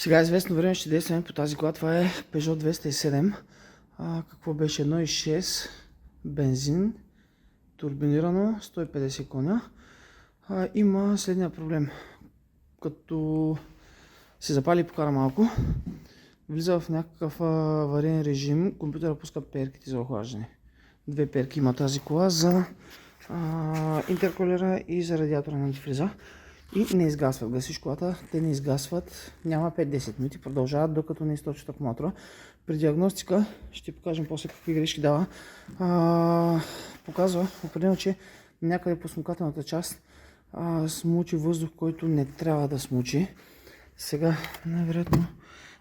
Сега известно време ще действаме по тази кола. Това е Peugeot 207. Какво беше? 1.6 бензин, турбинирано, 150 коня. Има следния проблем. Като се запали и покара малко, влиза в някакъв авариен режим, компютъра пуска перките за охлаждане. Две перки има тази кола за интеркулера и за радиатора на антифриза. И не изгасват. Гасиш колата, те не изгасват. Няма 5-10 минути, продължават докато не източат акумулатора. При диагностика ще покажем после какви грешки дава. Показва определено, че някъде по смукателната част смучи въздух, който не трябва да смучи. Сега най-вероятно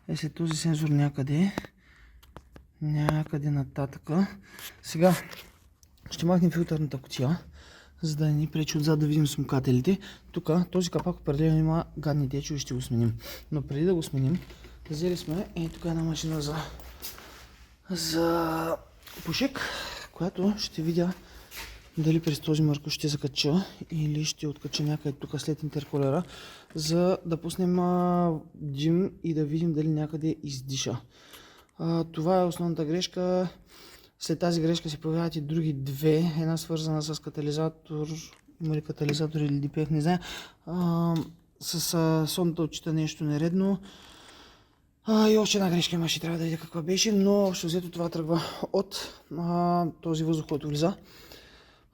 е след този сензор някъде нататъка. Сега ще махнем филтърната кутия, за да не ни пречи отзад да видим смукателите. Тук този капак определено има гадни течове и ще го сменим. Но преди да го сменим, взели сме тук една машина за пушек, която ще видя дали през този марков ще закача или ще откача някъде тук след интеркулера, за да пуснем дим и да видим дали някъде издиша. Това е основната грешка. След тази грешка се появяват и други две. Една свързана с катализатор, има ли катализатор или DPF, не знам. С сонната отчита нещо нередно. И още една грешка имаше, трябва да видя каква беше, но общо взето това тръгва от този въздух, който влиза.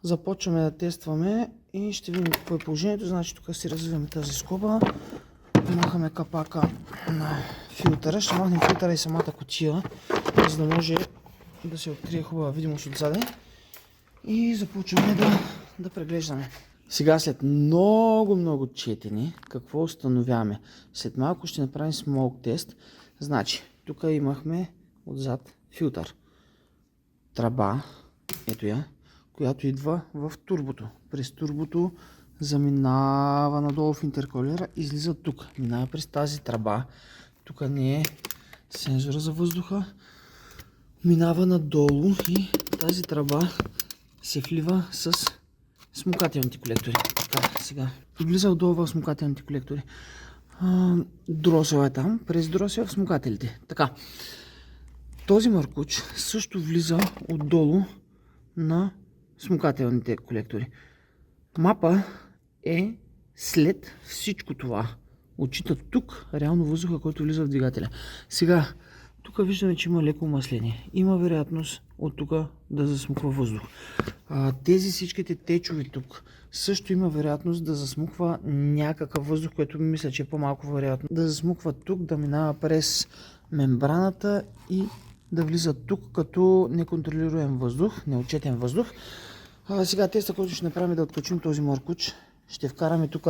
Започваме да тестваме и ще видим какво е положението. Значи тук си развиваме тази скоба. Махаме капака на филтъра. Ще махнем филтъра и самата кутия, за да може да се открие хубава видимост отзаде. И започваме да преглеждаме. Сега след много четене, какво установяваме? След малко ще направим смок тест. Значи, тук имахме отзад филтър. Тръба, ето я, която идва в турбото. През турбото заминава надолу в интеркулера, излиза тук. Минава през тази тръба. Тук не е сензора за въздуха. Минава надолу и тази тръба се влива с смукателните колектори. Така, сега. Влиза отдолу в смукателните колектори. Дросел е там, през дросел в смукателите. Така. Този маркуч също влиза отдолу на смукателните колектори. Мапа е след всичко това. Отчита тук реално въздуха, който влиза в двигателя. Сега, тук виждаме, че има леко масление. Има вероятност от тук да засмуква въздух. Тези всичките течове тук също има вероятност да засмуква някакъв въздух, което мисля, че е по-малко вероятно. Да засмуква тук, да минава през мембраната и да влиза тук като неконтролируем въздух, неотчетен въздух. Сега теста, който ще направим, е да откачим този маркуч. Ще вкараме тук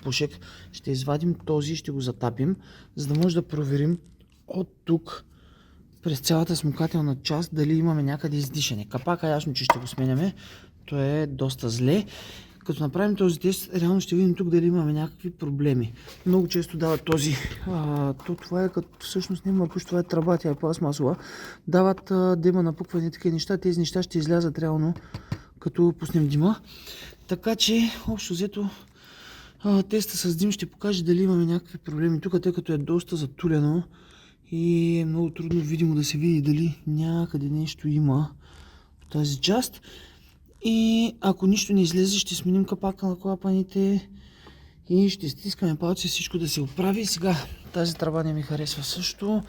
пушек, ще извадим този и ще го затапим, за да може да проверим от тук през цялата смукателна част дали имаме някъде издишане. Капака ясно, че ще го сменяме. То е доста зле. Като направим този тест, реално ще видим тук дали имаме някакви проблеми. Много често дават този. Това е като всъщност не маркуч, това е тръба, тя е пластмасова. Дават да има напукване такива неща. Тези неща ще излязат реално като пуснем дима. Така че, общо взето, теста с дим ще покаже дали имаме някакви проблеми. Тук, тъй като е доста затулено и е много трудно видимо да се види дали някъде нещо има по тази част. И ако нищо не излезе, ще сменим капака на клапаните и ще стискаме палци всичко да се оправи. Сега тази тръба не ми харесва също.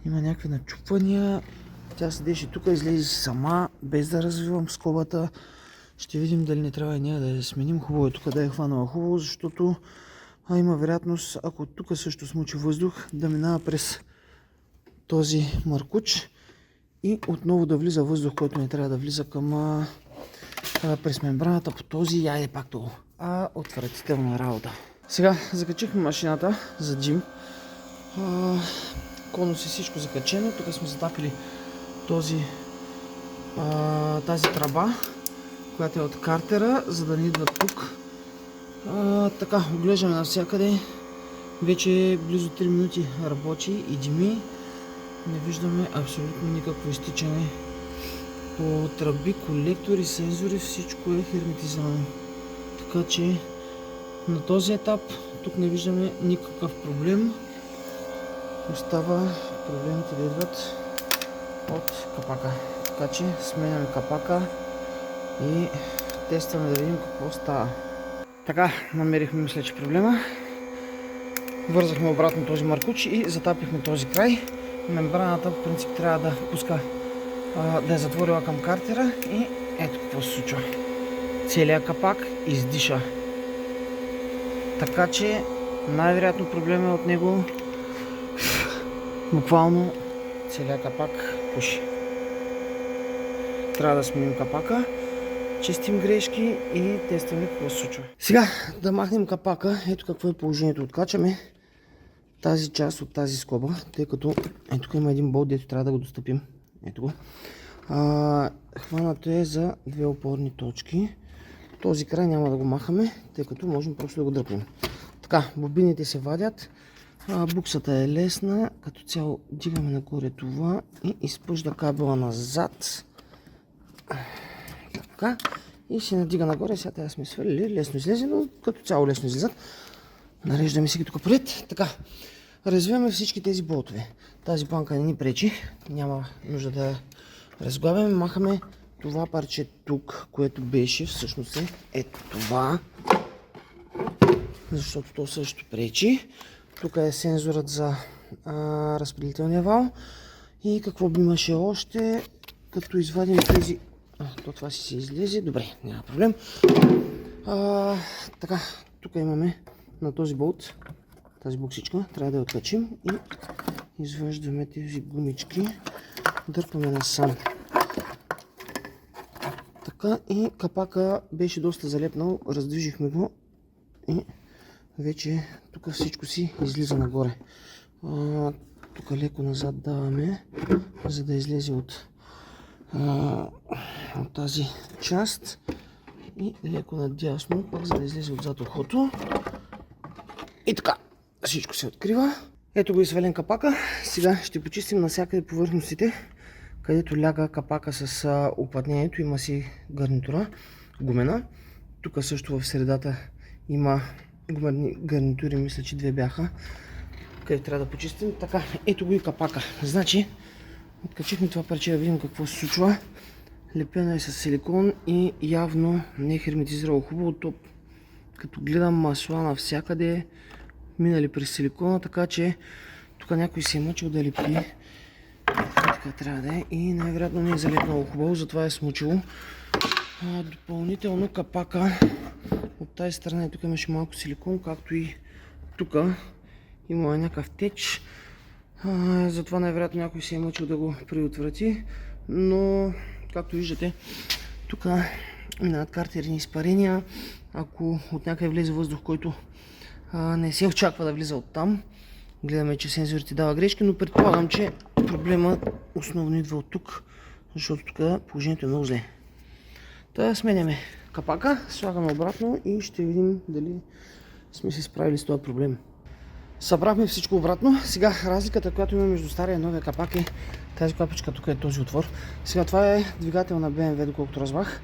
Има някакви начупвания. Тя седеше тук, излезе сама, без да развивам скобата. Ще видим дали не трябва и ние да я сменим. Хубаво е тук да е хванала хубаво, защото има вероятност, ако тук също смучи въздух, да минава през този маркуч и отново да влиза въздух, който не трябва да влиза към през мембраната по този. Айде пак долу. Отвратителна работа. Сега закачихме машината за дим. Конус е всичко закачено. Тук сме затапили тази тръба, която е от картера, за да не идва тук. Така, оглеждаме навсякъде. Вече близо 3 минути работи и дими. Не виждаме абсолютно никакво изтичане по тръби, колектори, сензори, всичко е херметизирано. Така че на този етап тук не виждаме никакъв проблем. остава проблемите да идват от капака. Така че сменяме капака и тестваме да видим какво става. Така, намерихме, мисля, че проблема. Вързахме обратно този маркуч и затапихме този край. Мембраната в принцип трябва да пуска, да е затворила към картера и ето какво се случва. Целият капак издиша. Така че най-вероятно проблем е от него. Буквално целият капак пуши. Трябва да сменим капака, чистим грешки и тестваме какво се случва. Сега да махнем капака. Ето какво е положението. Откачаме тази част от тази скоба, тъй като ето тук има един болт, дето трябва да го достъпим. Ето го. Хванато е за две опорни точки. Този край няма да го махаме, тъй като можем просто да го дръпнем. Така, бобините се вадят. Буксата е лесна. Като цяло дигаме нагоре това и изпъжда кабела назад. Така. И се надига нагоре. Сега трябва да сме свалили. Лесно излезе, но като цяло лесно излизат. Нареждаме си ги тук поред. Така. Развиваме всички тези болтове. Тази планка не ни пречи. Няма нужда да разглабяме. Махаме това парче тук, което беше всъщност е това. Защото то също пречи. Тук е сензорът за разпределителния вал. И какво би имаше още, като извадим тези... то това си се излезе. Добре, няма проблем. Така, тук имаме на този болт, тази буксичка. Трябва да я откачим и изваждаме тези гумички. Дърпаме насам. Така, и капака беше доста залепнал. Раздвижихме го и вече тук всичко си излиза нагоре. Тук леко назад даваме, за да излезе от тази част. И леко надясно, пак за да излезе отзад ухото. И така, всичко се открива. Ето го и свален капака. Сега ще почистим навсякъде повърхностите, където ляга капака с оплътнението. Има си гарнитура гумена. Тук също в средата има гумени гарнитури, мисля, че две бяха, където трябва да почистим. Така, ето го и капака. Значи, откачихме това парче да видим какво се случва. Лепена е с силикон и явно не е херметизирало хубаво. То, като гледам масла навсякъде, минали през силикона, така че тук някой се е мъчил да лепи. Така трябва да е и най-вероятно не е залепнало хубаво, затова е смучило. Допълнително капака от тази страна, тук имаше малко силикон, както и тук има някакъв теч. Затова най-вероятно някой се е мъчил да го предотврати, но както виждате, тук минават картерни изпарения. Ако от някъде влезе въздух, който не се очаква да влиза оттам, гледаме, че сензорите дава грешки, но предполагам, че проблемът основно идва от тук, защото тук положението е много зле. Та сменяме капака, слагаме обратно и ще видим дали сме се справили с този проблем. Събрахме всичко обратно. Сега разликата, която има между стария и новия капак е тази клапичка, тук е този отвор. Сега това е двигател на BMW, доколкото разбрах.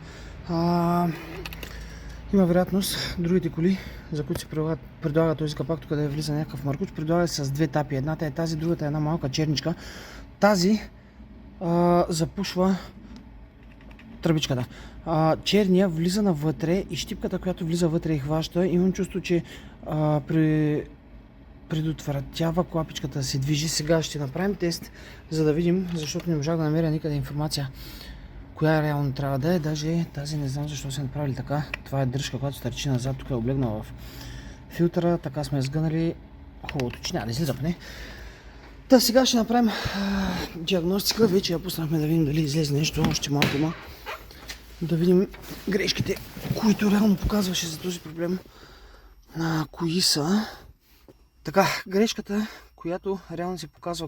Има вероятност другите коли, за които се предлага този капак, тук да влиза някакъв маркуч, предлага с две тапи. Едната е тази, другата е една малка черничка. Тази запушва тръбичката. Черния влиза навътре и щипката, която влиза вътре и хваща. Имам чувство, че предотвратява клапичката да се движи. Сега ще направим тест, за да видим, защото не можах да намеря никъде информация коя реално трябва да е. Даже тази не знам защо са направили така. Това е дръжка, която стърчи назад, тук е облегнала в филтъра. Така сме сгънали хубавото, че няма да излиза поне. Та сега ще направим диагностика. Вече я пуснахме да видим дали излезе нещо. Още малко има. Да видим грешките, които реално показваше за този проблем. Кои са? Така, грешката, която реално се показва,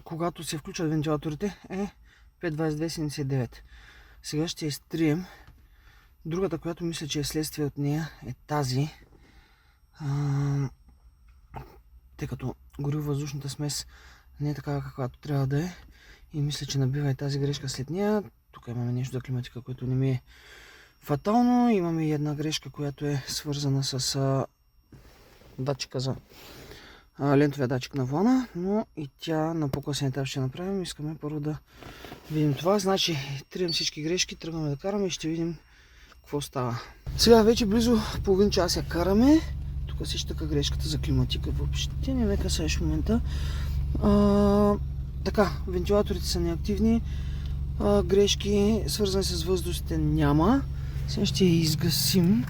когато се включват вентилаторите, е 52279. Сега ще изтрием. Другата, която мисля, че е следствие от нея, е тази. Тъй като гориво-въздушната смес не е такава, каквато трябва да е. И мисля, че набива и тази грешка след нея. Тук имаме нещо за климатика, което не ми е фатално. Имаме и една грешка, която е свързана с датчика за лентовия датчик на влана, но и тя на по-късен етап ще направим. Искаме първо да видим това. Значи, трием всички грешки, тръгваме да караме и ще видим какво става. Сега вече близо половин час я караме. Тук си така грешката за климатика въобще не ме касаеш в момента. Така, вентилаторите са неактивни. Грешки свързани с въздухите няма. Сега ще я изгасим.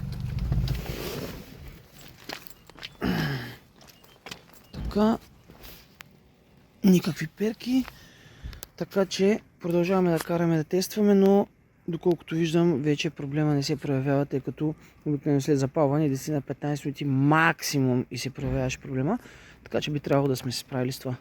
Така. Никакви перки. Така че продължаваме да караме, да тестваме, но доколкото виждам, вече проблема не се проявява, тъй като обикновено след запалване 10 на 15 минути максимум и се проявяваше проблема. Така че би трябвало да сме се справили с това.